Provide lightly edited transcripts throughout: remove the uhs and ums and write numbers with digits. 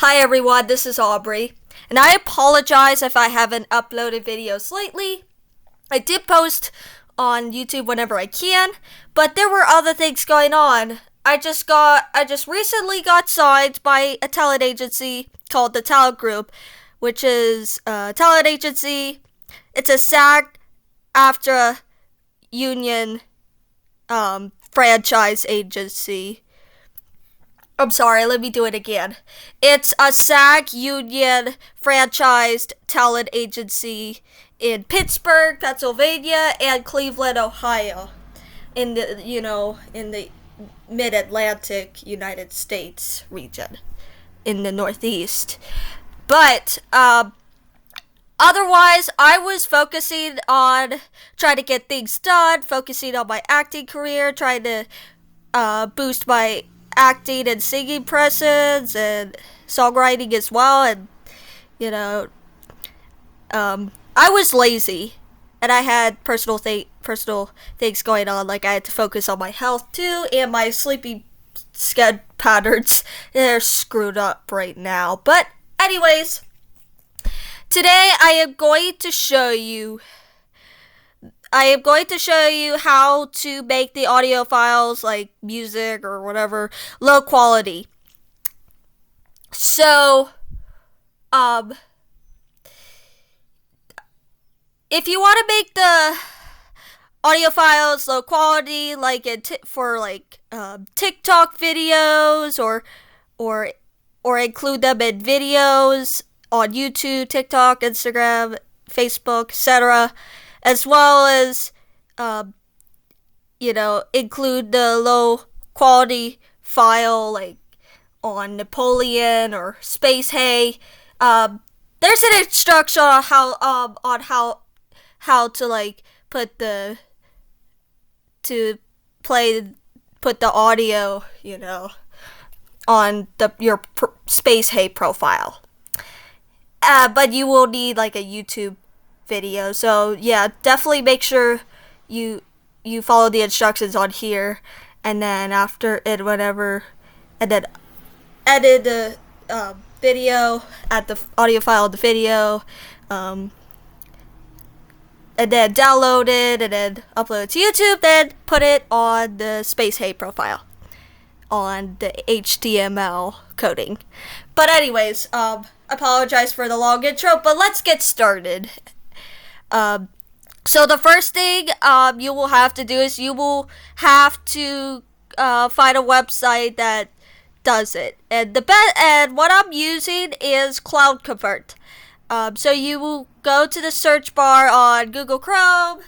Hi everyone, this is Aubree, and I apologize if I haven't uploaded videos lately. I did post on YouTube whenever I can, but there were other things going on. I just recently got signed by a talent agency called the Talent Group, which is a talent agency. It's a SAG-AFTRA union franchise agency. I'm sorry, let me do it again. It's a SAG union franchised talent agency in Pittsburgh, Pennsylvania, and Cleveland, Ohio, in the mid-Atlantic United States region, in the Northeast. But otherwise, I was focusing on trying to get things done, focusing on my acting career, trying to boost my acting and singing presence and songwriting as well. And I was lazy, and I had personal things going on, like I had to focus on my health too, and my sleeping schedule patterns, they're screwed up right now. But anyways, today I am going to show you how to make the audio files, like music or whatever, low quality. So, if you want to make the audio files low quality, like for TikTok videos, or include them in videos on YouTube, TikTok, Instagram, Facebook, etc., as well as include the low quality file like on Napoleon or Space Hay. There's an instruction on how to put the audio, on your Space Hay profile. But you will need like a YouTube video. So yeah, definitely make sure you follow the instructions on here, and then after it, whatever, and then edit the video, add the audio file of the video, and then download it, and then upload it to YouTube, then put it on the Space Hay profile on the HTML coding. But anyways, apologize for the long intro, but let's get started. So the first thing you will have to do is you will have to find a website that does it, and what I'm using is CloudConvert. So you will go to the search bar on Google Chrome,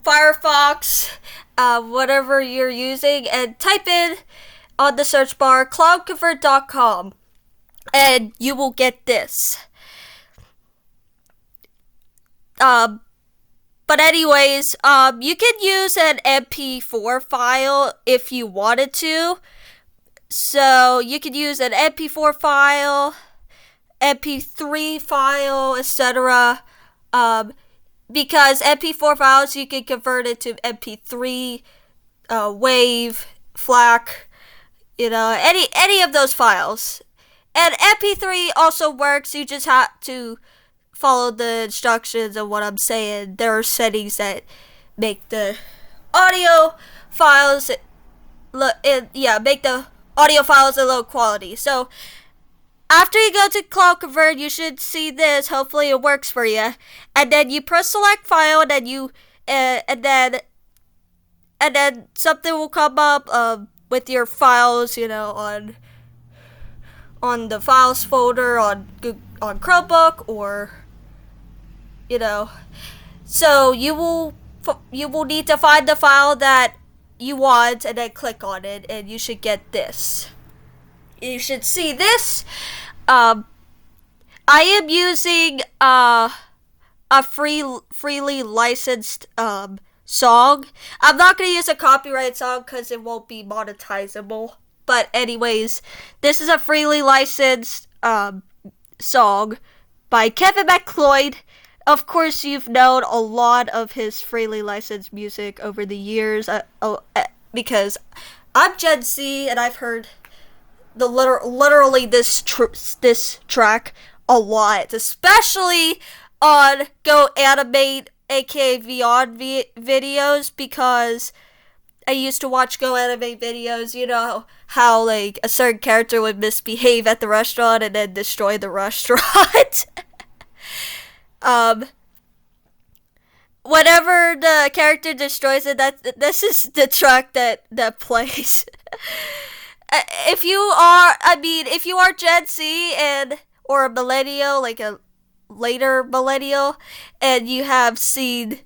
Firefox, whatever you're using, and type in on the search bar cloudconvert.com, and you will get this. But anyways, you can use an MP4 file if you wanted to. So you could use an MP4 file, MP3 file, etc. Because MP4 files, you can convert it to MP3, WAV, FLAC, any of those files. And MP3 also works. You just have to follow the instructions of what I'm saying. There are settings that make the audio files make the audio files a low quality. So after you go to CloudConvert, you should see this. Hopefully it works for you. And then you press select file, and then you and then something will come up with your files, on the files folder on Chromebook, or so you will need to find the file that you want, and then click on it, and you should get this. You should see this. I am using a freely licensed song. I'm not going to use a copyright song because it won't be monetizable. But anyways, this is a freely licensed song by Kevin MacLeod. Of course, you've known a lot of his freely licensed music over the years, because I'm Gen Z, and I've heard literally this track a lot, especially on Go Animate aka Beyond videos, because I used to watch Go Animate videos. You know how like a certain character would misbehave at the restaurant and then destroy the restaurant. Whenever the character destroys it, this is the track that plays. If you are Gen Z or a millennial, like a later millennial, and you have seen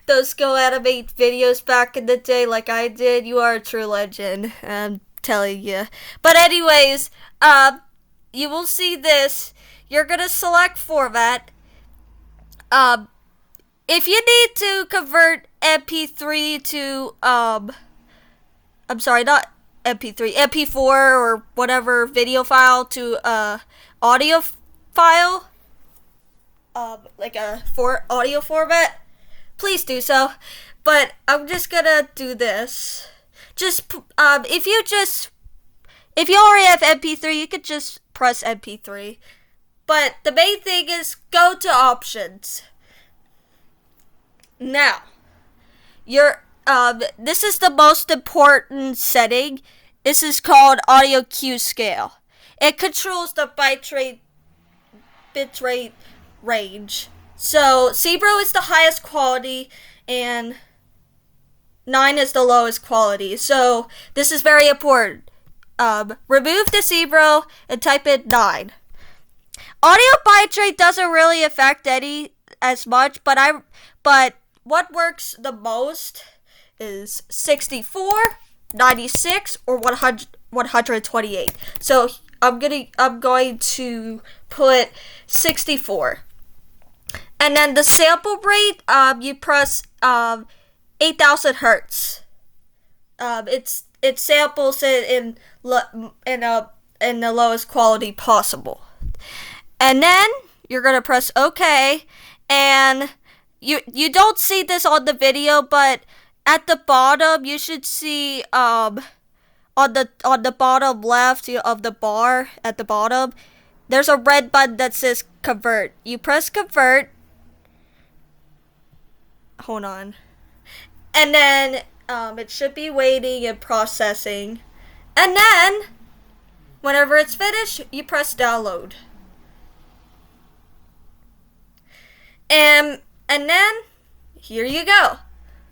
those Go Animate videos back in the day like I did, you are a true legend, I'm telling you. But anyways, you will see this. You're gonna select format. If you need to convert MP3 to, I'm sorry, not MP3, MP4 or whatever video file to audio file, like a audio format, please do so. But I'm just gonna do this. If you already have MP3, you could just press MP3. But the main thing is go to options. Now, this is the most important setting. This is called audio cue scale. It controls the bitrate range. So 0 is the highest quality and 9 is the lowest quality. So this is very important. Remove the 0 and type in 9. Audio bitrate doesn't really affect any as much, but what works the most is 64, 96, or 128. So I'm going to put 64. And then the sample rate, you press 8,000 hertz. It samples it in the lowest quality possible. And then you're gonna press OK, and you don't see this on the video, but at the bottom you should see on the bottom left of the bar at the bottom, there's a red button that says convert. You press convert. Hold on. And then it should be waiting and processing. And then whenever it's finished, you press download. And then here you go.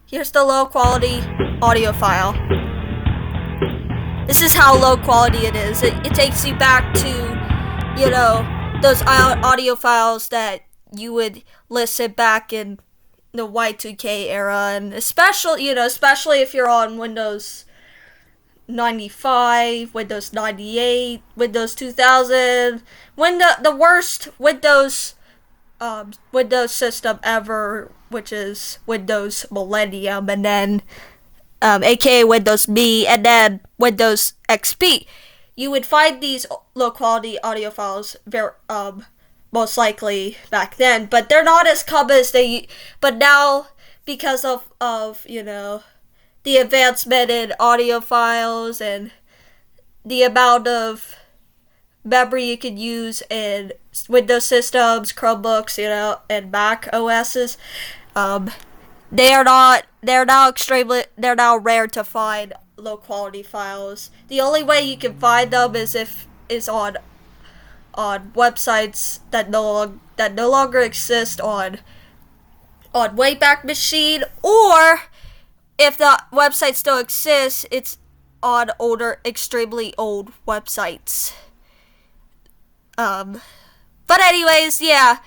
Here's the low quality audio file. This is how low quality it is. It takes you back to, those audio files that you would listen back in the Y2K era, and especially if you're on Windows 95, Windows 98, Windows 2000, the worst Windows system ever, which is Windows Millennium, and then aka Windows Me, and then Windows XP. You would find these low quality audio files very most likely back then, but they're not as common as but now, because of the advancement in audio files and the amount of memory you can use in Windows systems, Chromebooks, and Mac OSs, they're now rare to find low quality files. The only way you can find them is on websites that no longer exist on Wayback Machine, or if the website still exists, it's on extremely old websites. But anyways, yeah.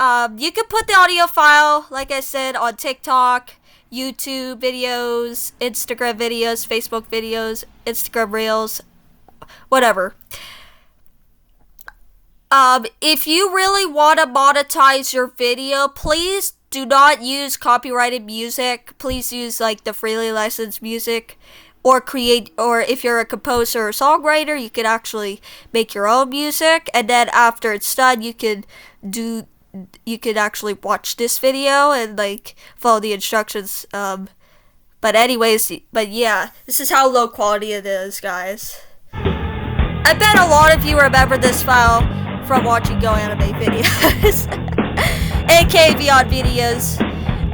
You can put the audio file, like I said, on TikTok, YouTube videos, Instagram videos, Facebook videos, Instagram Reels, whatever. If you really want to monetize your video, please do not use copyrighted music. Please use like the freely licensed music, or if you're a composer or songwriter, you can actually make your own music, and then after it's done, you could actually watch this video and like follow the instructions. But yeah, this is how low quality it is, guys. I bet a lot of you remember this file from watching Go Animate videos. aka Beyond videos.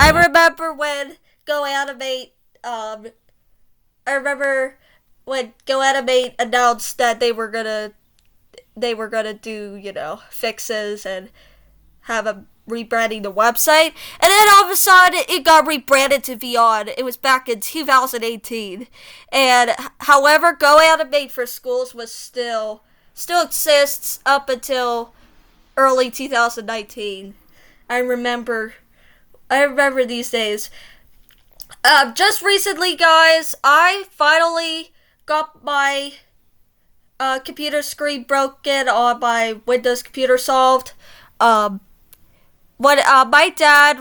I remember when Go Animate, I remember when Go Animate announced that they were gonna do, fixes and have a rebranding the website, and then all of a sudden it got rebranded to Beyond. It was back in 2018, and however, Go Animate for Schools was still exists up until early 2019. I remember these days. Just recently, guys, I finally got my computer screen broken on my Windows computer solved. When my dad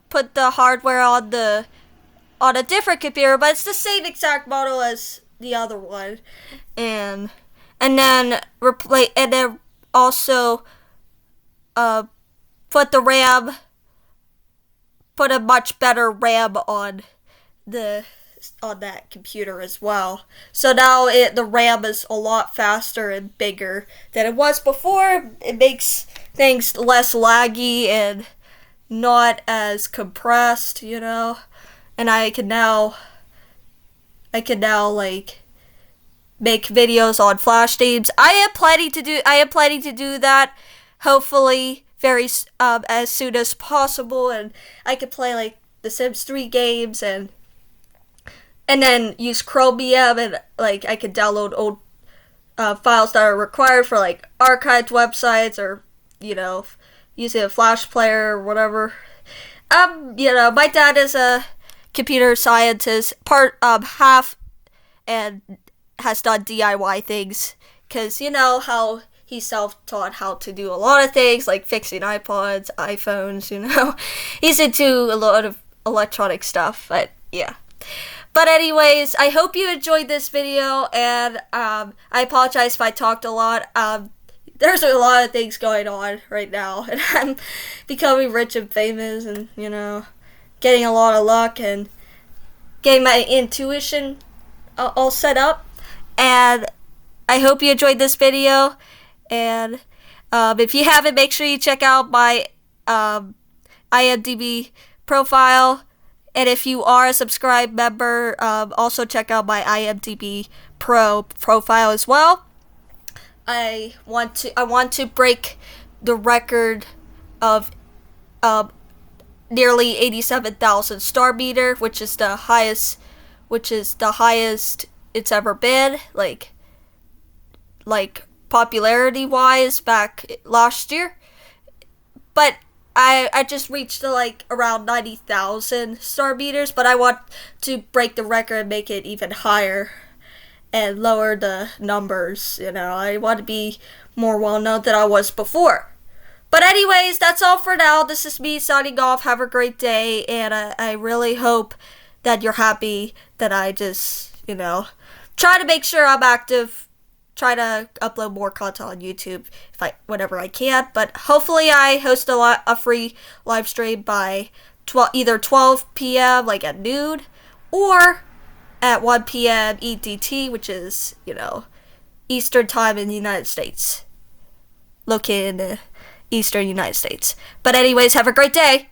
put the hardware on a different computer, but it's the same exact model as the other one, and then also put a much better RAM on that computer as well. So now the RAM is a lot faster and bigger than it was before. It makes things less laggy and not as compressed, and I can now like make videos on Flash themes. I am planning to do that, hopefully very as soon as possible, and I could play like the Sims 3 games and then use Chromium, and like I could download old files that are required for like archived websites, or using a Flash player or whatever. My dad is a computer scientist, half, and has done DIY things, because how he self-taught how to do a lot of things, like fixing iPods, iPhones, He's into a lot of electronic stuff, but yeah. But anyways, I hope you enjoyed this video, and I apologize if I talked a lot. There's a lot of things going on right now, and I'm becoming rich and famous, and, getting a lot of luck, and getting my intuition all set up. And I hope you enjoyed this video, and if you haven't, make sure you check out my IMDb profile, and if you are a subscribed member, also check out my IMDb profile as well. I want to break the record of nearly 87,000 star meter, which is the highest it's ever been, like popularity wise, back last year. But I just reached around 90,000 star meters, but I want to break the record and make it even higher and lower the numbers. I want to be more well known than I was before. But anyways, that's all for now. This is me signing off. Have a great day, and I really hope that you're happy that I just try to make sure I'm active. Try to upload more content on YouTube whenever I can, but hopefully I host a free live stream by either 12 p.m. like at noon, or at 1 p.m. EDT, which is Eastern time in the United States, located in the Eastern United States. But anyways, have a great day.